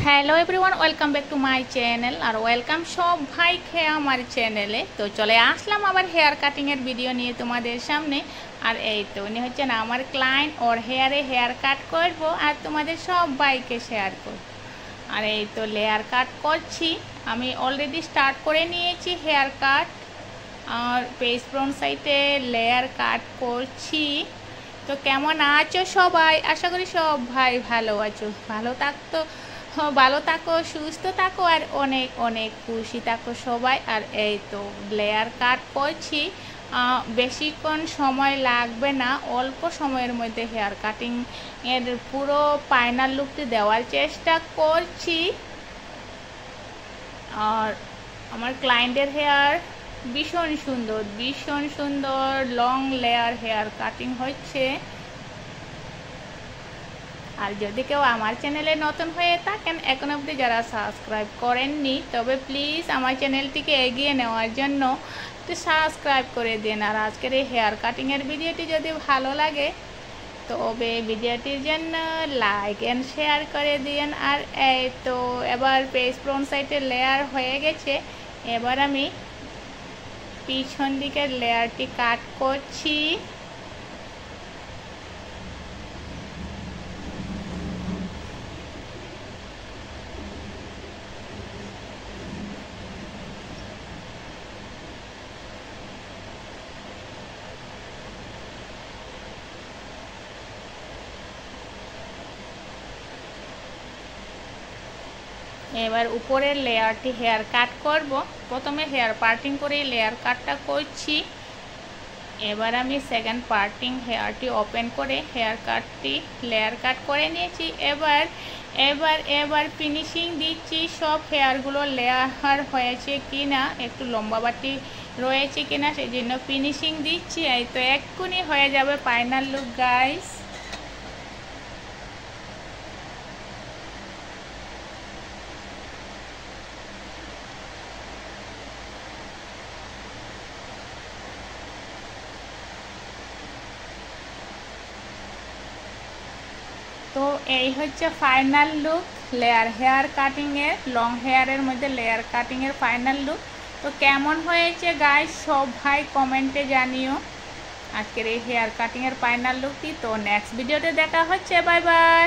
Hello everyone, welcome back to my channel. আর welcome সব ভাইকে আমার চ্যানেলে। তো চলে আসলাম আবার হেয়ার কাটিংয়ের ভিডিও নিয়ে তোমাদের সামনে। আর এই তো উনি হচ্ছেন আমার ক্লায়েন্ট, ওর হেয়ার কাট করবো আর তোমাদের সব ভাইকে শেয়ার করবো। আর এই তো লেয়ার কাট করছি, আমি অলরেডি স্টার্ট করে নিয়েছি হেয়ার কাট। আর পেজ ফ্রন্ট সাইডে লেয়ার কাট করছি। তো কেমন আছো সবাই? আশা করি সব ভাই ভালো আছো, ভালো থাকো, সুস্থ থাকো আর অনেক অনেক খুশি থাকো সবাই। আর এই তো লেয়ার কাট করছি, বেশিক্ষণ সময় লাগবে না, অল্প সময়ের মধ্যে হেয়ার কাটিং এর পুরো ফাইনাল লুকটি দেওয়ার চেষ্টা করছি। আর আমার ক্লায়েন্টের হেয়ার ভীষণ সুন্দর লং লেয়ার হেয়ার কাটিং হচ্ছে। আর যদি কেউ আমার চ্যানেলে নতুন হয়ে থাকেন, এখন অবধি যারা সাবস্ক্রাইব করেননি, তবে প্লিজ আমার চ্যানেলটিকে এগিয়ে নেওয়ার জন্য একটু সাবস্ক্রাইব করে দিন। আর আজকের এই হেয়ার কাটিংয়ের ভিডিওটি যদি ভালো লাগে তবে ভিডিওটির জন্য লাইক অ্যান্ড শেয়ার করে দিন। আর এই তো এবার পেজ ফ্রন্ট সাইডে লেয়ার হয়ে গেছে, এবার আমি পিছন দিকের লেয়ারটি কাট করছি। এবার উপরের লেয়ারটি হেয়ার কাট করব। প্রথমে হেয়ার পার্টিং করে লেয়ার কাটটা করছি। এবার আমি সেকেন্ড পার্টিং হেয়ারটি ওপেন করে লেয়ার কাট করে নিয়েছি। এবার ফিনিশিং দিচ্ছি, সব হেয়ারগুলো লেয়ার হয়েছে কি না, একটু লম্বা বাটি রয়েছে কি না, সেই জন্য ফিনিশিং দিচ্ছি। এই তো এক্ষুনি হয়ে যাবে ফাইনাল লুক গাইস। তো এই হচ্ছে ফাইনাল লুক হেয়ার কাটিংয়ের, লং হেয়ারের মধ্যে লেয়ার কাটিংয়ের ফাইনাল লুক। তো কেমন হয়েছে গাইস সব ভাই কমেন্টে জানিও আজকের এই হেয়ার কাটিংয়ের ফাইনাল লুকটি। তো নেক্সট ভিডিওতে দেখা হচ্ছে, বাই বাই।